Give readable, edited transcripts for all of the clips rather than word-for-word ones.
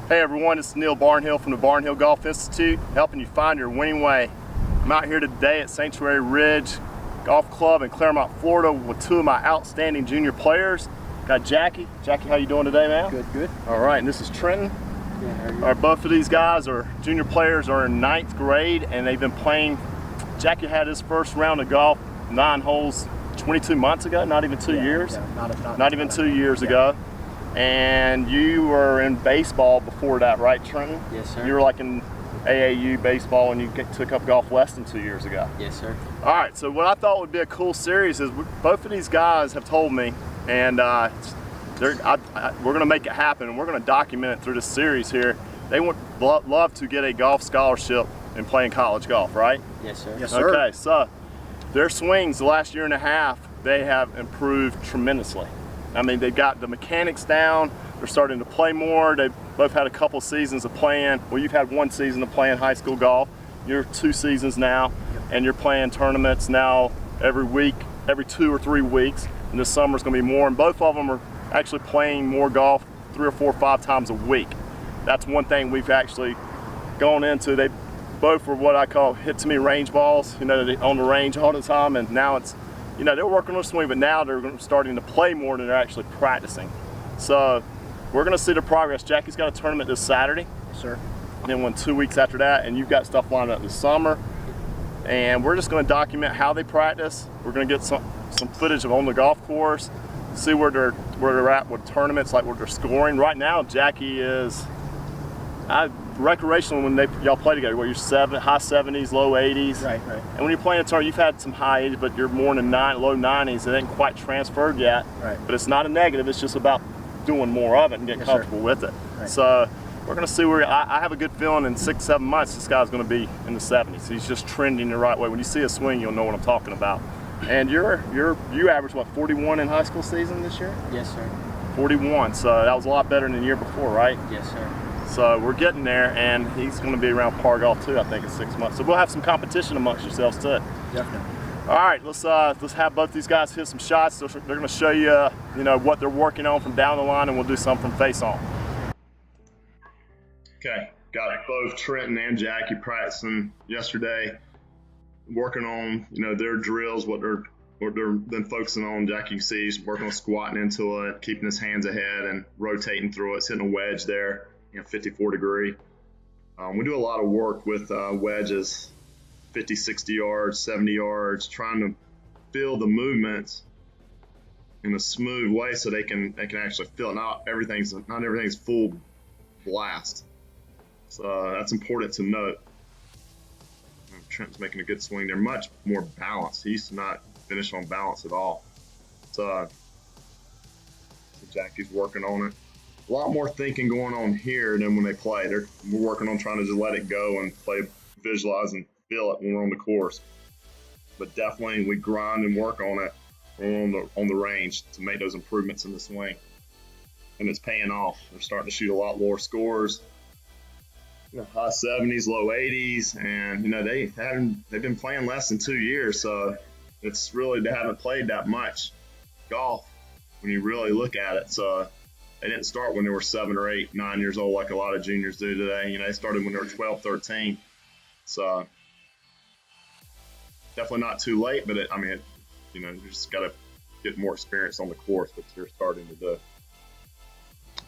Hey everyone, it's Neil Barnhill from the Barnhill Golf Institute, helping you find your winning way. I'm out here today at Sanctuary Ridge Golf Club in Claremont, Florida with two of my outstanding junior players. Got Jacky. Jacky, how you doing today, man? Good, good. All right, and this is Trenton. Yeah, how are you? All right, both of these guys are junior players, are in 9th grade, and they've been playing. Jacky had his first round of golf, 9 holes, 22 months ago, not even 2 years. Yeah, not even 2 years ago. And you were in baseball before that, right, Trenton? Yes, sir. You were like in AAU baseball and you took up golf less than 2 years ago. Yes, sir. All right, so what I thought would be a cool series is both of these guys have told me, and we're going to make it happen, and we're going to document it through this series here. They would love to get a golf scholarship and play in college golf, right? Yes, sir. Yes, sir. Okay, so their swings the last year and a half, they have improved tremendously. I mean, they've got the mechanics down, they're starting to play more. They've both had a couple seasons of playing. Well, you've had 1 season of playing high school golf. You're 2 seasons now, and you're playing tournaments now every week, every 2 or 3 weeks. And this summer's gonna be more, and both of them are actually playing more golf 3 or 4 or 5 times a week. That's one thing we've actually gone into. They both were what I call hit-to-me range balls, you know, they're on the range all the time, and now it's, you know, they're working on the swing, but now they're starting to play more than they're actually practicing. So we're going to see the progress. Jacky's got a tournament this Saturday. Yes, sir. And then 2 weeks after that, and you've got stuff lined up this summer. And we're just going to document how they practice. We're going to get some footage of on the golf course, see where they're at with tournaments, like what they're scoring. Right now, Jacky is recreational when y'all play together. Where you're high 70s, low 80s. Right. And when you're playing a tournament, you've had some high 80s, but you're more in the low 90s. It ain't quite transferred yet. Right. But it's not a negative. It's just about doing more of it and getting comfortable with it. Right. So we're going to see where I have a good feeling in 6-7 months this guy's going to be in the 70s. He's just trending the right way. When you see a swing, you'll know what I'm talking about. And you averaged what, 41 in high school season this year? Yes, sir. 41. So that was a lot better than the year before, right? Yes, sir. So we're getting there, and he's going to be around par golf too, I think, in 6 months. So we'll have some competition amongst yourselves too. Definitely. All right, let's have both these guys hit some shots. They're going to show you, you know, what they're working on from down the line, and we'll do some from face on. Okay, got both Trenton and Jacky practicing yesterday, working on, you know, their drills, what they're been focusing on. Jacky, you can see he's working on squatting into it, keeping his hands ahead and rotating through it, hitting a wedge there, you know, 54 degree. We do a lot of work with wedges, 50, 60 yards, 70 yards, trying to feel the movements in a smooth way so they can actually feel it. Not everything's full blast. So that's important to note. Trent's making a good swing. They're much more balanced. He used to not finish on balance at all. So Jacky's working on it. A lot more thinking going on here than when they play. We're working on trying to just let it go and play, visualize and feel it when we're on the course. But definitely we grind and work on it on the range to make those improvements in the swing. And it's paying off. They're starting to shoot a lot lower scores. You know, high 70s, low 80s, and you know they've been playing less than 2 years, so it's really, they haven't played that much golf when you really look at it. So they didn't start when they were 7 or 8, 9 years old like a lot of juniors do today. You know, they started when they were 12, 13. So definitely not too late, but you know, you just got to get more experience on the course, which they're starting to do.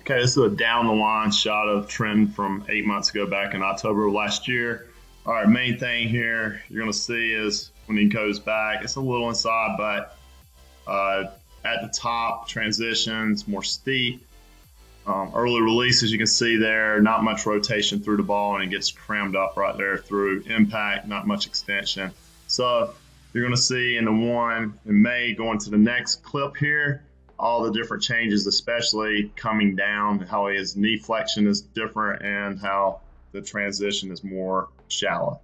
Okay, this is a down the line shot of Trenton from 8 months ago, back in October of last year. All right, main thing here you're going to see is when he goes back, it's a little inside, but at the top, transitions more steep. Early release, as you can see there, not much rotation through the ball, and it gets crammed up right there through impact, not much extension. So you're going to see in the one in May going to the next clip here, all the different changes, especially coming down, how his knee flexion is different and how the transition is more shallow.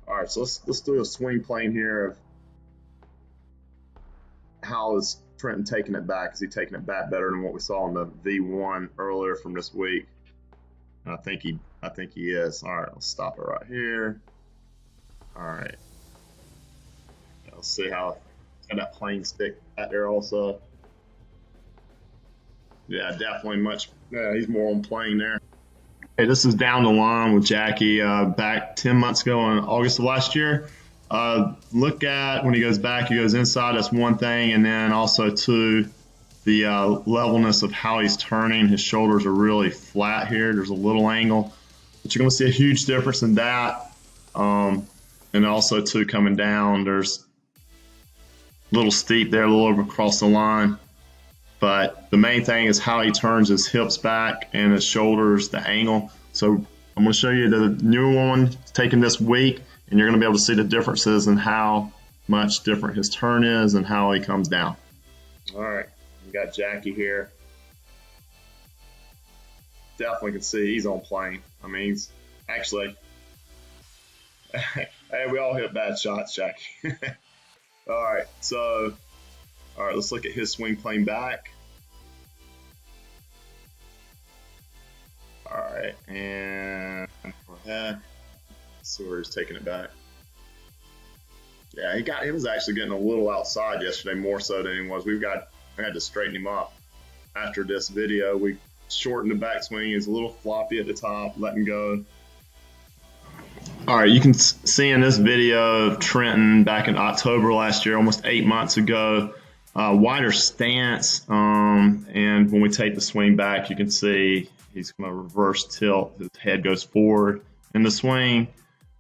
All right, so let's do a swing plane here of how is Trenton taking it back. Is he taking it back better than what we saw in the V1 earlier from this week? I think he is. All right, let's stop it right here. All right. Let's see how that plane stick out there also. Yeah, definitely much. Yeah, he's more on plane there. Hey, this is down the line with Jacky back 10 months ago in August of last year. Look at when he goes back, he goes inside, that's one thing. And then also, two, the levelness of how he's turning. His shoulders are really flat here. There's a little angle, but you're going to see a huge difference in that. And also, too, coming down, there's a little steep there, a little over across the line. But the main thing is how he turns his hips back and his shoulders, the angle. So I'm going to show you the new one taken this week, and you're going to be able to see the differences in how much different his turn is and how he comes down. All right, we got Jacky here. Definitely can see he's on plane. I mean, he's actually, hey, we all hit bad shots, Jacky. All right, let's look at his swing plane back. All right, and let's see where he's taking it back. Yeah, he was actually getting a little outside yesterday, more so than he was. I had to straighten him up. After this video, we shortened the backswing. He's a little floppy at the top, letting go. All right, you can see in this video of Trenton back in October last year, almost 8 months ago, wider stance. And when we take the swing back, you can see he's going to reverse tilt. His head goes forward in the swing.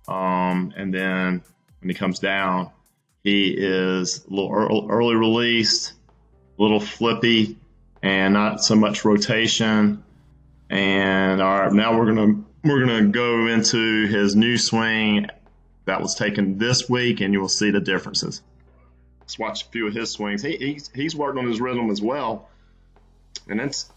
And then when he comes down, he is a little early released, a little flippy, and not so much rotation. And all right, now we're gonna go into his new swing that was taken this week, and you will see the differences. Let's watch a few of his swings. He's worked on his rhythm as well, and it's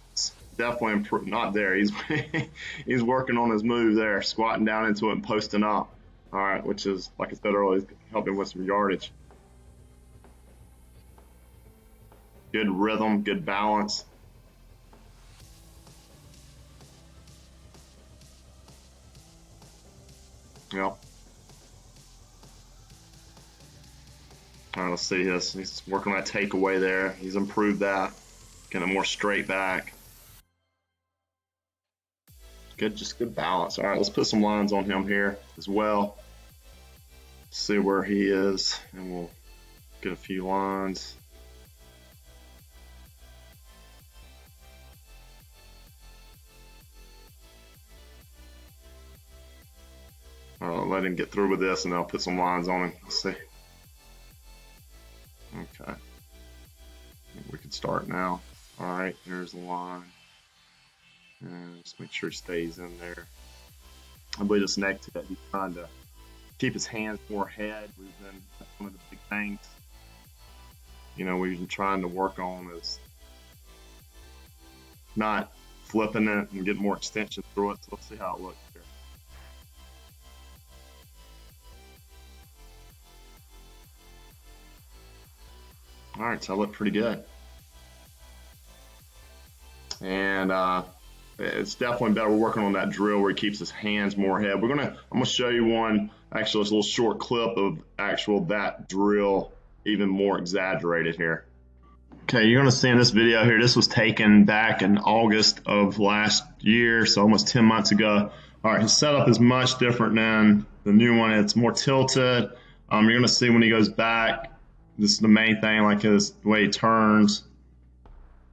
definitely improved. Not there. He's working on his move there, squatting down into it and posting up. All right, which is, like I said earlier, helping with some yardage. Good rhythm, good balance. Yep. All right, let's see this. He's working on that takeaway there. He's improved that. Getting a more straight back. Just good balance. All right, let's put some lines on him here as well. See where he is, and we'll get a few lines. All right, let him get through with this, and then I'll put some lines on him. Let's see. Okay. We can start now. All right, here's the line. And just make sure he stays in there. I believe this neck tip, he's trying to keep his hands more ahead. That's one of the big things, we've been trying to work on is not flipping it and get more extension through it. So let's see how it looks here. All right, so I look pretty good. And it's definitely better. We're working on that drill where he keeps his hands more ahead. I'm gonna show you one, actually, it's a little short clip of that drill, even more exaggerated here. Okay, you're gonna see in this video here, this was taken back in August of last year, so almost 10 months ago. All right, his setup is much different than the new one. It's more tilted. You're gonna see when he goes back, this is the main thing, like the way he turns.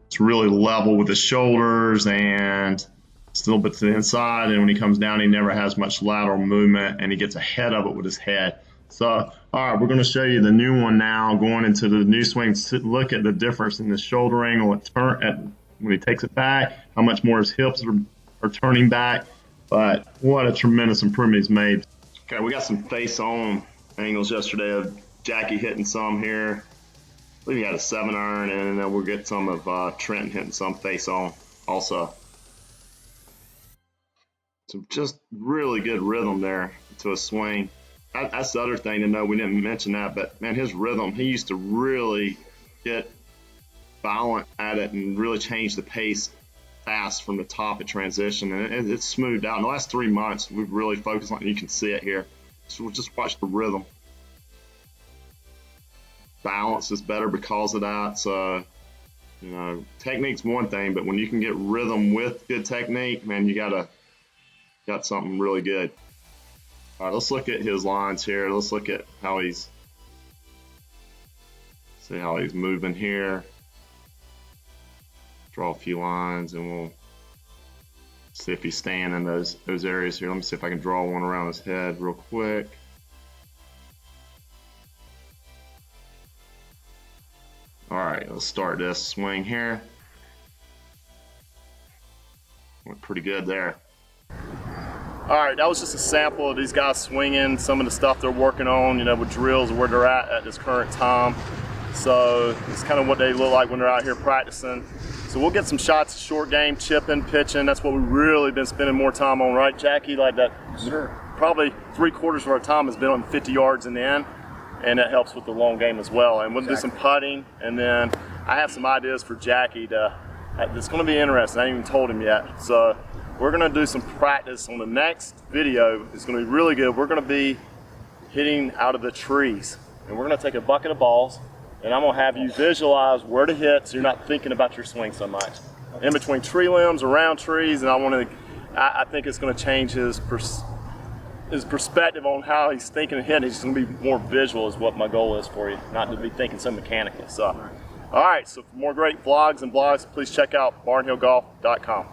It's really level with his shoulders and still a bit to the inside. And when he comes down, he never has much lateral movement, and he gets ahead of it with his head. So, all right, we're going to show you the new one now, going into the new swing. Look at the difference in the shoulder angle when he takes it back, how much more his hips are turning back. But what a tremendous improvement he's made. Okay, we got some face-on angles yesterday of Jacky hitting some here. I believe he had a 7-iron, and then we'll get some of Trenton hitting some face-on also. So just really good rhythm there to a swing. That's the other thing to know. We didn't mention that, but man, his rhythm, he used to really get violent at it and really change the pace fast from the top at transition, and it's smoothed out. In the last 3 months, we've really focused on it. You can see it here. So we'll just watch the rhythm. Balance is better because of that. So, technique's one thing, but when you can get rhythm with good technique, man, you gotta got something really good. All right, let's look at his lines here. Let's look at how he's, see how he's moving here. Draw a few lines and we'll see if he's staying in those areas here. Let me see if I can draw one around his head real quick. All right, let's start this swing here. Went pretty good there. All right, that was just a sample of these guys swinging, some of the stuff they're working on, you know, with drills, where they're at this current time. So it's kind of what they look like when they're out here practicing. So we'll get some shots of short game, chipping, pitching. That's what we've really been spending more time on, right, Jacky? Like that. Sure. Probably 3/4 of our time has been on 50 yards in the end, and that helps with the long game as well. And we'll do some putting, and then I have some ideas for Jacky it's going to be interesting. I haven't even told him yet. So we're going to do some practice on the next video. It's going to be really good. We're going to be hitting out of the trees, and we're going to take a bucket of balls, and I'm going to have you visualize where to hit so you're not thinking about your swing so much. In between tree limbs, around trees, and I think it's going to change his perspective on how he's thinking and hitting. He's going to be more visual is what my goal is for you, not to be thinking so mechanically. So, all right, so for more great vlogs and blogs, please check out barnhillgolf.com.